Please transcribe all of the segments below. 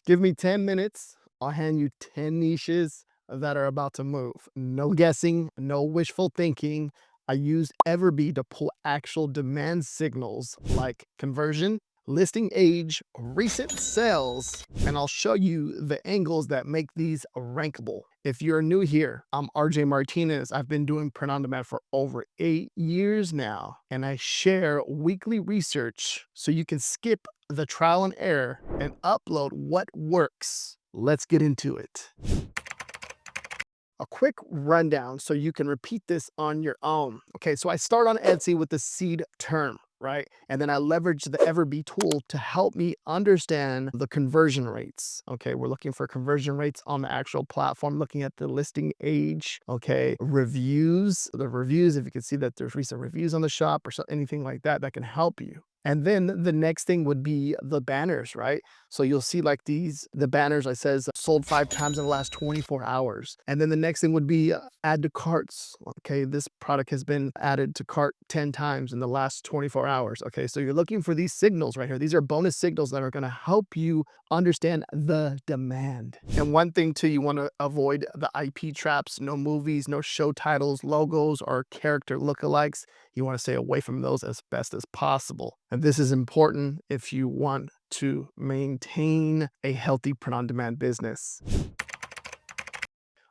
Give me 10 minutes. I'll hand you 10 niches that are about to move. No guessing, no wishful thinking. I used EverBee to pull actual demand signals like conversion, listing age, recent sales, and I'll show you the angles that make these rankable. If you're new here, I'm RJ Martinez. I've been doing print on demand for over 8 years now, and I share weekly research so you can skip the trial and error and upload what works. Let's get into it. A quick rundown so you can repeat this on your own. Okay, so I start on Etsy with the seed term, right? And then I leverage the EverBee tool to help me understand the conversion rates. Okay, we're looking for conversion rates on the actual platform, looking at the listing age, okay, reviews, the reviews, if you can see that there's recent reviews on the shop or anything like that, that can help you. And then the next thing would be the banners, right? So you'll see like the banners I says sold 5 times in the last 24 hours. And then the next thing would be add to carts. Okay, this product has been added to cart 10 times in the last 24 hours. Okay, so you're looking for these signals right here. These are bonus signals that are going to help you understand the demand. And one thing too, you want to avoid the IP traps, no movies, no show titles, logos, or character lookalikes. You want to stay away from those as best as possible. And this is important if you want to maintain a healthy print-on-demand business.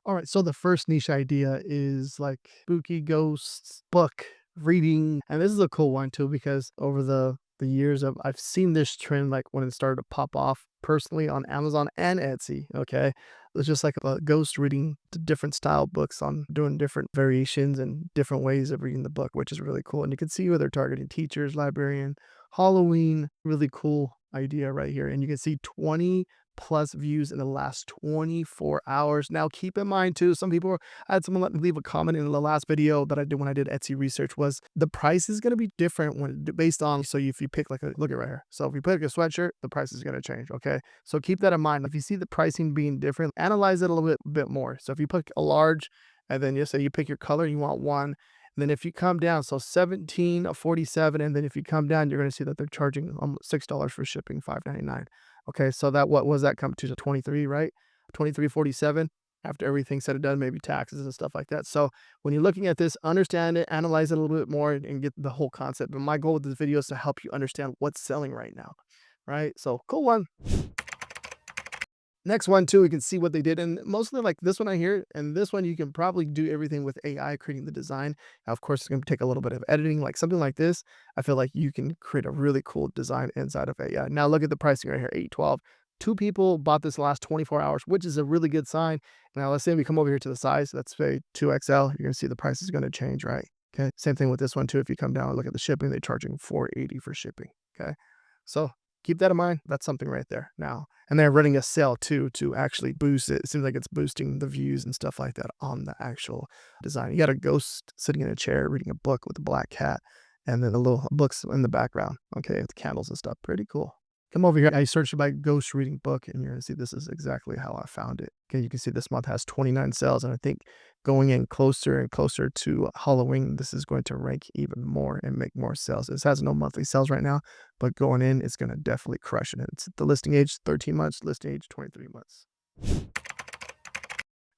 All right, so the first niche idea is like spooky ghosts book reading. And this is a cool one too, because over the years I've seen this trend like when it started to pop off personally on Amazon and Etsy. Okay, it's just like a ghost reading different style books on doing different variations and different ways of reading the book, which is really cool. And you can see where they're targeting teachers, librarian, Halloween. Really cool idea right here. And you can see 20 plus views in the last 24 hours. Now, keep in mind too, I had someone leave a comment in the last video that I did when I did Etsy research was the price is going to be different when based on, so if you pick like look at right here. So if you pick a sweatshirt, the price is going to change. Okay. So keep that in mind. If you see the pricing being different, analyze it a little bit more. So if you pick a large and then you say you pick your color, you want one. And then if you come down, so 17.47, and then if you come down, you're going to see that they're charging almost $6 for shipping, $5.99. Okay, so that what was that come to 23, right? 23.47 after everything said and done, maybe taxes and stuff like that. So when you're looking at this, understand it, analyze it a little bit more, and get the whole concept. But my goal with this video is to help you understand what's selling right now, right? So cool one. Next one too, we can see what they did, and mostly like this one I hear, and this one you can probably do everything with AI creating the design. Now, of course, it's going to take a little bit of editing, like something like this. I feel like you can create a really cool design inside of AI. Now, look at the pricing right here, 812. 2 people bought this last 24 hours, which is a really good sign. Now, let's say we come over here to the size, let's say 2XL, you're going to see the price is going to change, right? Okay, same thing with this one too. If you come down and look at the shipping, they're charging $4.80 for shipping. Okay, so keep that in mind. That's something right there now. And they're running a sale too to actually boost it. It seems like it's boosting the views and stuff like that on the actual design. You got a ghost sitting in a chair reading a book with a black cat, and then the little books in the background. Okay, with candles and stuff. Pretty cool. Come over here. I searched by ghost reading book, and you're gonna see this is exactly how I found it. Okay, you can see this month has 29 sales, and I think going in closer and closer to Halloween, this is going to rank even more and make more sales. This has no monthly sales right now, but going in, it's going to definitely crush it. It's the listing age 13 months, listing age 23 months.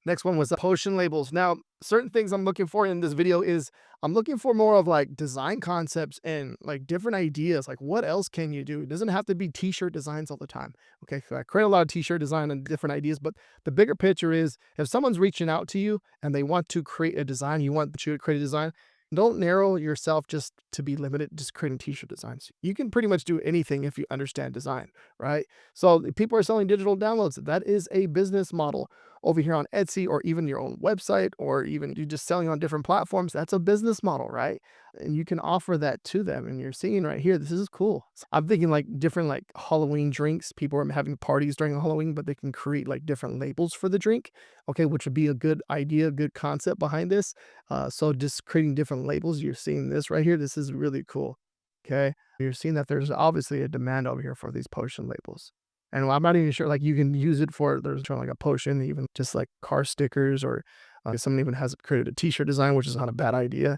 Next one was the potion labels. Now, certain things I'm looking for in this video is I'm looking for more of like design concepts and like different ideas. Like what else can you do? It doesn't have to be t-shirt designs all the time. Okay, so I create a lot of t-shirt design and different ideas, but the bigger picture is if someone's reaching out to you and they want to create a design, you want you to create a design, don't narrow yourself just to be limited just creating t-shirt designs. You can pretty much do anything if you understand design, right? So people are selling digital downloads. That is a business model over here on Etsy or even your own website, or even you just selling on different platforms. That's a business model, right? And you can offer that to them. And you're seeing right here, this is cool. I'm thinking like different like Halloween drinks. People are having parties during Halloween, but they can create like different labels for the drink. Okay, which would be a good idea, good concept behind this. So just creating different labels. You're seeing this right here. This is really cool. Okay, you're seeing that there's obviously a demand over here for these potion labels. And I'm not even sure, like you can use it for, there's like a potion, even just like car stickers, or someone even has created a t-shirt design, which is not a bad idea.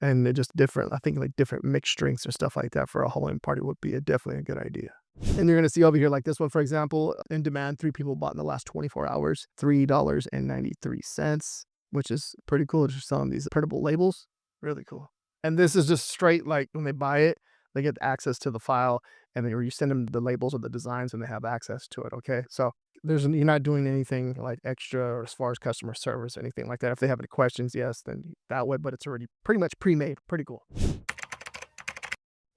And they're just different, I think like different mixed drinks or stuff like that for a Halloween party would be definitely a good idea. And you're gonna see over here, like this one, for example, in demand, 3 people bought in the last 24 hours, $3.93, which is pretty cool. Just selling these printable labels. Really cool. And this is just straight, like, when they buy it, they get access to the file, and then or you send them the labels or the designs, and they have access to it, okay? So, you're not doing anything, like, extra or as far as customer service or anything like that. If they have any questions, yes, then that way, but it's already pretty much pre-made. Pretty cool.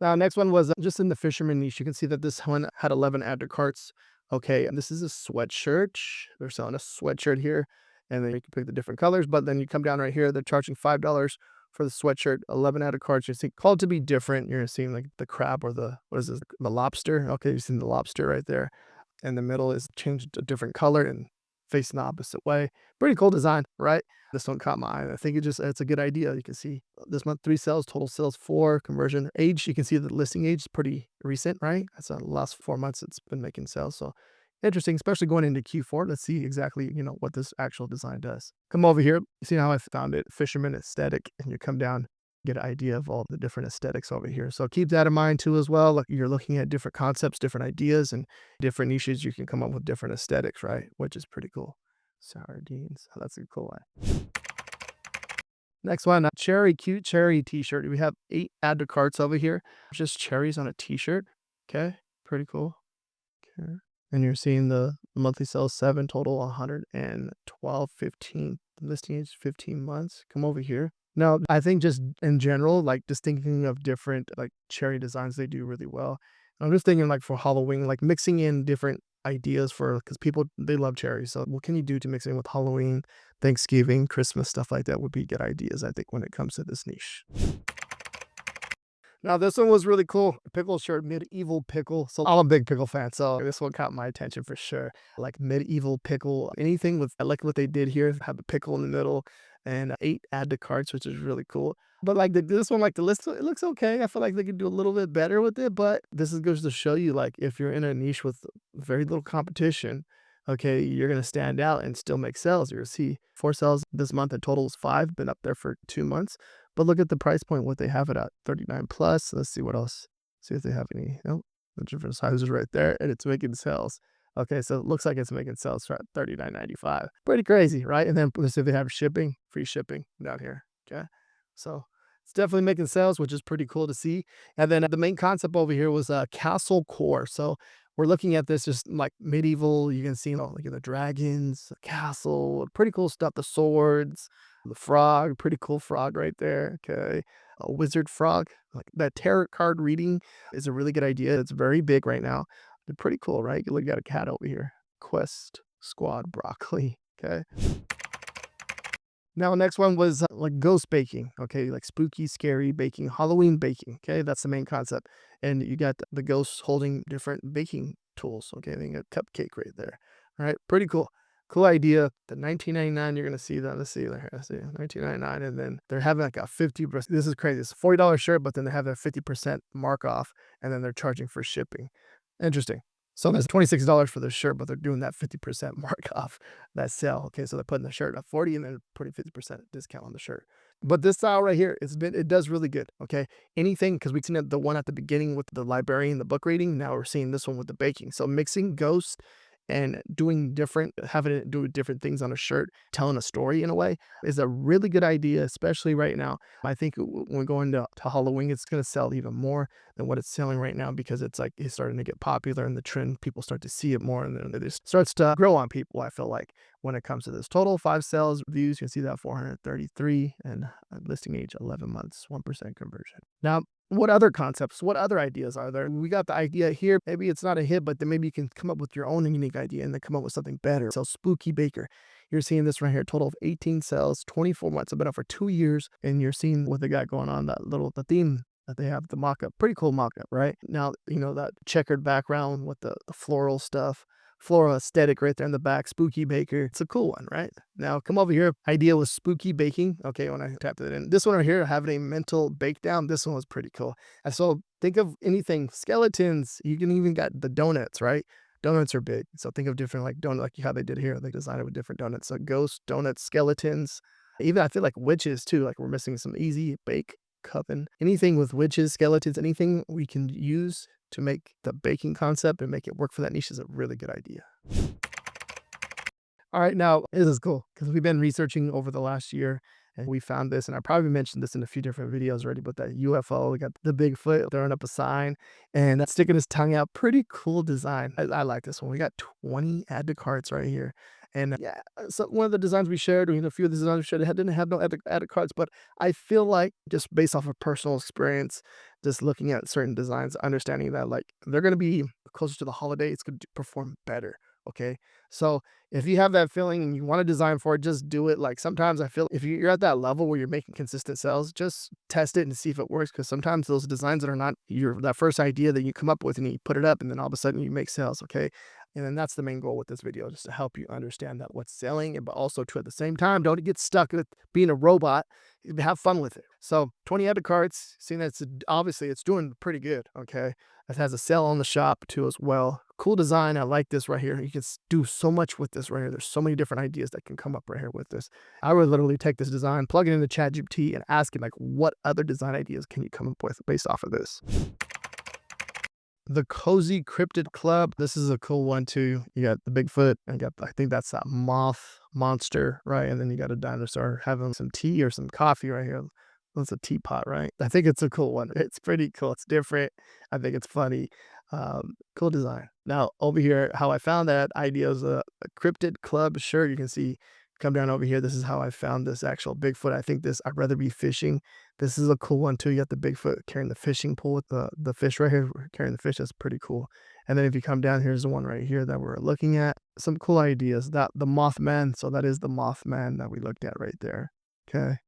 Now, next one was just in the Fisherman niche. You can see that this one had 11 add to carts. Okay, and this is a sweatshirt. They're selling a sweatshirt here, and then you can pick the different colors. But then you come down right here, they're charging $5 for the sweatshirt. 11 add to carts. You see, called to be different. You're seeing like the crab or the what is this? The lobster. Okay, you're seeing the lobster right there. And the middle is changed to a different color and facing the opposite way. Pretty cool design, right? This one caught my eye. I think it's a good idea. You can see this month 3 sales, total sales 4, conversion age. You can see the listing age is pretty recent, right? That's the last 4 months it's been making sales. So interesting, especially going into Q4. Let's see exactly, what this actual design does. Come over here. You see how I found it? Fisherman aesthetic, and you come down, get an idea of all the different aesthetics over here. So keep that in mind too as well. Like you're looking at different concepts, different ideas, and different niches. You can come up with different aesthetics, right? Which is pretty cool. Sardines. Oh, that's a cool one. Next one, cute cherry t-shirt. We have 8 add to carts over here. Just cherries on a t-shirt. Okay, pretty cool. Okay. And you're seeing the monthly sales 7, total 112, 15. Listing age 15 months. Come over here. Now, I think just in general, like just thinking of different like cherry designs, they do really well. I'm just thinking like for Halloween, like mixing in different ideas for because people they love cherries. So what can you do to mix in with Halloween, Thanksgiving, Christmas, stuff like that would be good ideas, I think, when it comes to this niche. Now this one was really cool. Pickle shirt, medieval pickle. So I'm a big pickle fan, so this one caught my attention for sure. Like medieval pickle, anything with I like what they did here. Have a pickle in the middle and 8 add to carts, which is really cool. But like this one, like the list, it looks okay. I feel like they could do a little bit better with it. But this is goes to show you, like if you're in a niche with very little competition, okay, you're gonna stand out and still make sales. You're gonna see 4 sales this month. The total is 5. Been up there for 2 months. But look at the price point, what they have it at, 39 plus. Let's see what else. See if they have any. Oh, the different sizes right there, and it's making sales. Okay, so it looks like it's making sales for $39.95. Pretty crazy, right? And then let's see if they have shipping, free shipping down here. Okay, so it's definitely making sales, which is pretty cool to see. And then the main concept over here was a castle core. So we're looking at this just like medieval. You can see like the dragons, the castle, pretty cool stuff. The swords, the frog, pretty cool frog right there. Okay. A wizard frog. Like that tarot card reading is a really good idea. It's very big right now. They're pretty cool, right? You look at a cat over here. Quest Squad Broccoli. Okay. Now, next one was like ghost baking. Okay. Like spooky, scary baking, Halloween baking. Okay. That's the main concept. And you got the ghosts holding different baking tools. Okay. They got a cupcake right there. All right. Pretty cool. Cool idea. The $19.99, you're gonna see that. Let's see there. Let's see. $19.99, and then they're having like a 50%. This is crazy. It's a $40 shirt, but then they have a 50% mark off, and then they're charging for shipping. Interesting. So there's $26 for the shirt, but they're doing that 50% mark off that sale. Okay, so they're putting the shirt at 40 and then putting 50% discount on the shirt. But this style right here, it does really good. Okay, anything because we've seen the one at the beginning with the librarian, the book reading. Now we're seeing this one with the baking. So mixing ghosts and doing different, having it do different things on a shirt, telling a story in a way is a really good idea, especially right now. I think when we go into Halloween, it's going to sell even more than what it's selling right now because it's starting to get popular and the trend, people start to see it more and then it just starts to grow on people, I feel like, when it comes to this. Total 5 sales, views, you can see that 433 and listing age 11 months, 1% conversion. Now, what other concepts, what other ideas are there? We got the idea here. Maybe it's not a hit, but then maybe you can come up with your own unique idea and then come up with something better. So Spooky Baker, you're seeing this right here, total of 18 sales, 24 months. I've been out for 2 years, and you're seeing what they got going on, the theme that they have, the mock-up. Pretty cool mock-up, right? Now, that checkered background with the floral stuff. Floral aesthetic right there in the back. Spooky Baker. It's a cool one, right? Now come over here. Idea was spooky baking. Okay, when I tapped it in. This one right here, having a mental bake down. This one was pretty cool. And so think of anything. Skeletons. You can even got the donuts, right? Donuts are big. So think of different like donut, like how they did here. They designed it with different donuts. So ghosts, donuts, skeletons. Even I feel like witches too. Like we're missing some easy bake coven. Anything with witches, skeletons, anything we can use to make the baking concept and make it work for that niche is a really good idea. All right, now this is cool because we've been researching over the last year and we found this, and I probably mentioned this in a few different videos already, but that UFO, we got the Bigfoot throwing up a sign and that's sticking his tongue out. Pretty cool design. I like this one. We got 20 add to carts right here. And yeah, so one of the designs we shared, a few of the designs we shared, it didn't have no add to carts, but I feel like just based off of personal experience, just looking at certain designs, understanding that like they're going to be closer to the holiday, it's going to perform better. Okay. So if you have that feeling and you want to design for it, just do it. Like sometimes I feel if you're at that level where you're making consistent sales, just test it and see if it works. Because sometimes those designs that are not your that first idea that you come up with and you put it up and then all of a sudden you make sales. Okay. And then that's the main goal with this video, just to help you understand that what's selling, but also to at the same time, don't get stuck with being a robot. Have fun with it. So 20 added carts, seeing that it's obviously it's doing pretty good. Okay. It has a sale on the shop too as well. Cool design. I like this right here. You can do so much with this right here. There's so many different ideas that can come up right here with this. I would literally take this design, plug it into ChatGPT and ask it like, what other design ideas can you come up with based off of this? The Cozy Cryptid Club. This is a cool one too. You got the Bigfoot and got, I think that's that moth monster, right? And then you got a dinosaur having some tea or some coffee right here. That's a teapot, right? I think it's a cool one. It's pretty cool. It's different. I think it's funny. Cool design. Now over here, how I found that idea is a Cryptid Club shirt. You can see, come down over here. This is how I found this actual Bigfoot. I think this, I'd rather be fishing. This is a cool one too. You got the Bigfoot carrying the fishing pole with the fish right here, carrying the fish. That's pretty cool. And then if you come down, here's the one right here that we're looking at. Some cool ideas. That the Mothman. So that is the Mothman that we looked at right there. Okay.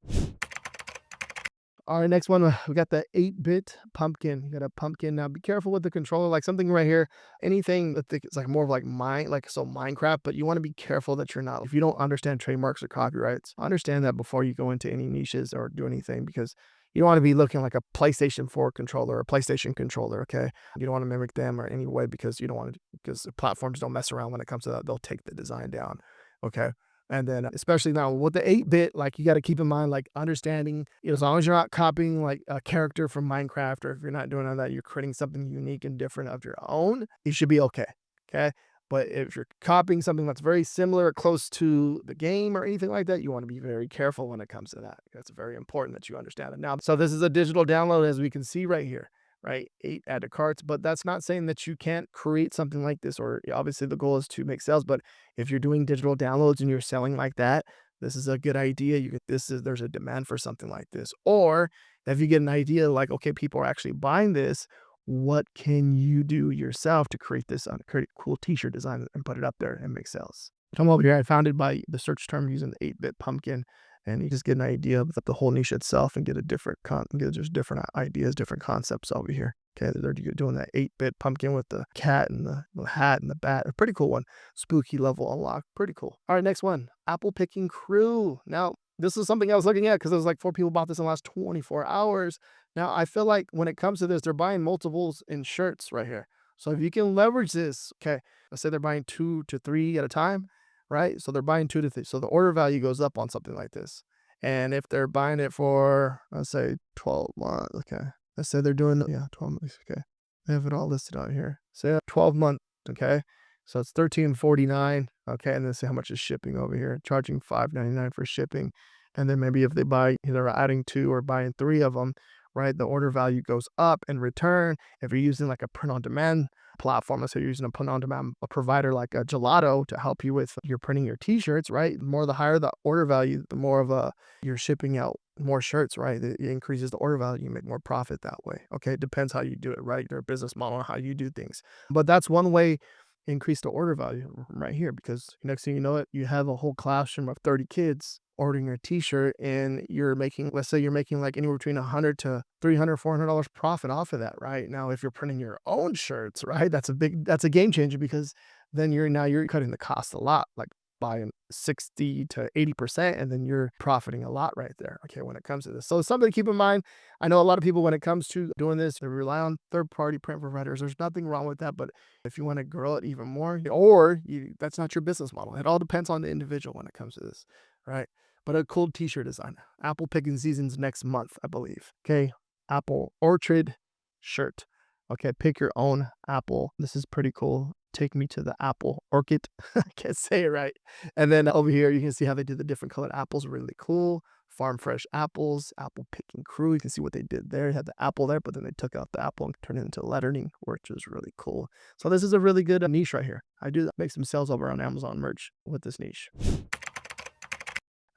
All right, next one, we got the 8-bit pumpkin. You got a pumpkin. Now be careful with the controller, like something right here, anything that it's like more of like Minecraft, but you want to be careful that you're not, if you don't understand trademarks or copyrights, understand that before you go into any niches or do anything, because you don't want to be looking like a PlayStation 4 controller or PlayStation controller, okay? You don't want to mimic them or any way because you don't want to, because the platforms don't mess around when it comes to that. They'll take the design down, okay? And then especially now with the 8-bit, like you got to keep in mind, like understanding, as long as you're not copying like a character from Minecraft, or if you're not doing all that, you're creating something unique and different of your own, you should be okay. Okay. But if you're copying something that's very similar or close to the game or anything like that, you want to be very careful when it comes to that. It's very important that you understand it. Now, so this is a digital download, as we can see right here, right? 8 add to carts, but that's not saying that you can't create something like this, or obviously the goal is to make sales, but if you're doing digital downloads and you're selling like that, this is a good idea. There's a demand for something like this. Or if you get an idea like, okay, people are actually buying this, what can you do yourself to create this, create a cool t-shirt design and put it up there and make sales? Come over here. I found it by the search term using the 8-bit pumpkin, and you just get an idea of the whole niche itself and get a different get just different ideas, different concepts over here. Okay, they're doing that 8-bit pumpkin with the cat and the hat and the bat. A pretty cool one. Spooky level unlocked. Pretty cool. All right, next one. Apple picking crew. Now, this is something I was looking at because there was like 4 people bought this in the last 24 hours. Now, I feel like when it comes to this, they're buying multiples in shirts right here. So if you can leverage this, okay, let's say they're buying 2 to 3 at a time, right? So they're buying 2 to 3. So the order value goes up on something like this. And if they're buying it for, let's say 12 months, okay. Let's say they're doing, 12 months, okay. They have it all listed out here. Say 12 months, okay. So it's $13.49, okay. And then see how much is shipping over here. Charging $5.99 for shipping. And then maybe if they buy, either adding 2 or buying 3 of them, right, the order value goes up in return. If you're using like a print on demand platform, let's say you're using a print on demand provider like a Gelato to help you with your printing your t-shirts, right? The higher the order value, the more of you're shipping out more shirts, right? It increases the order value, you make more profit that way. Okay, it depends how you do it, right? Your business model, how you do things. But that's one way increase the order value right here, because next thing you know it, you have a whole classroom of 30 kids ordering your t-shirt, and you're making, let's say you're making like anywhere between $100 to $300, $400 profit off of that, right? Now, if you're printing your own shirts, right, that's a game changer, because then you're cutting the cost a lot, like by 60 to 80%, and then you're profiting a lot right there. Okay, when it comes to this. So it's something to keep in mind. I know a lot of people, when it comes to doing this, they rely on third-party print providers. There's nothing wrong with that, but if you want to grow it even more, or that's not your business model. It all depends on the individual when it comes to this, right? But a cool t-shirt design. Apple picking season's next month, I believe. Okay, apple orchard shirt. Okay, pick your own apple. This is pretty cool. Take me to the apple orchid. I can't say it right. And then over here, you can see how they did the different colored apples. Really cool. Farm fresh apples, apple picking crew. You can see what they did there. They had the apple there, but then they took out the apple and turned it into lettering, which is really cool. So this is a really good niche right here. I do make some sales over on Amazon merch with this niche.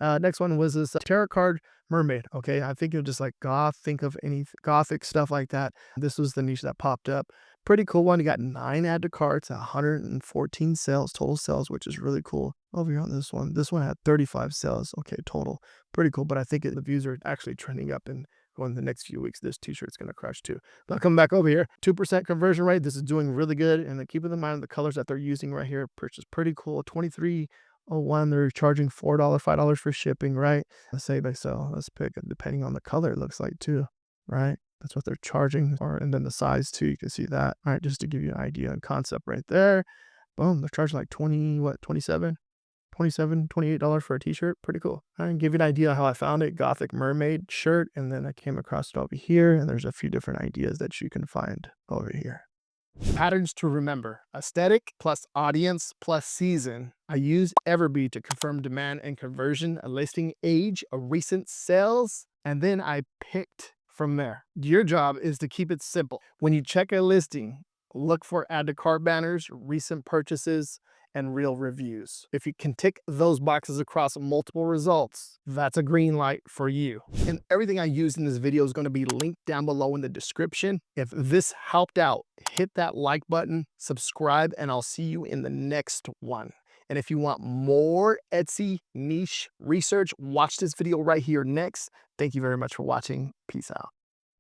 Next one was this tarot card mermaid. Okay, I think you're just like goth. Think of any gothic stuff like that. This was the niche that popped up. Pretty cool one. You got 9 add to carts, 114 sales, total sales, which is really cool. Over here on this one had 35 sales. Okay, total. Pretty cool. But I think the views are actually trending up, and going the next few weeks, this t-shirt's going to crush too. But come back over here. 2% conversion rate. This is doing really good. And then keeping in mind the colors that they're using right here, purchase pretty cool. 2301, they're charging $4, $5 for shipping, right? Let's say they sell. Let's pick it depending on the color, it looks like too, right? That's what they're charging. And then the size too, you can see that. All right, just to give you an idea and concept right there. Boom, they're charging like 27, $28 for a t-shirt. Pretty cool. I can give you an idea how I found it. Gothic Mermaid shirt, and then I came across it over here, and there's a few different ideas that you can find over here. Patterns to remember: aesthetic plus audience plus season. I use EverBee to confirm demand and conversion, a listing age, a recent sales, and then I picked from there. Your job is to keep it simple. When you check a listing, look for add to cart banners, recent purchases, and real reviews. If you can tick those boxes across multiple results, that's a green light for you. And everything I use in this video is going to be linked down below in the description. If this helped out, hit that like button, subscribe, and I'll see you in the next one. And if you want more Etsy niche research, watch this video right here next. Thank you very much for watching. Peace out.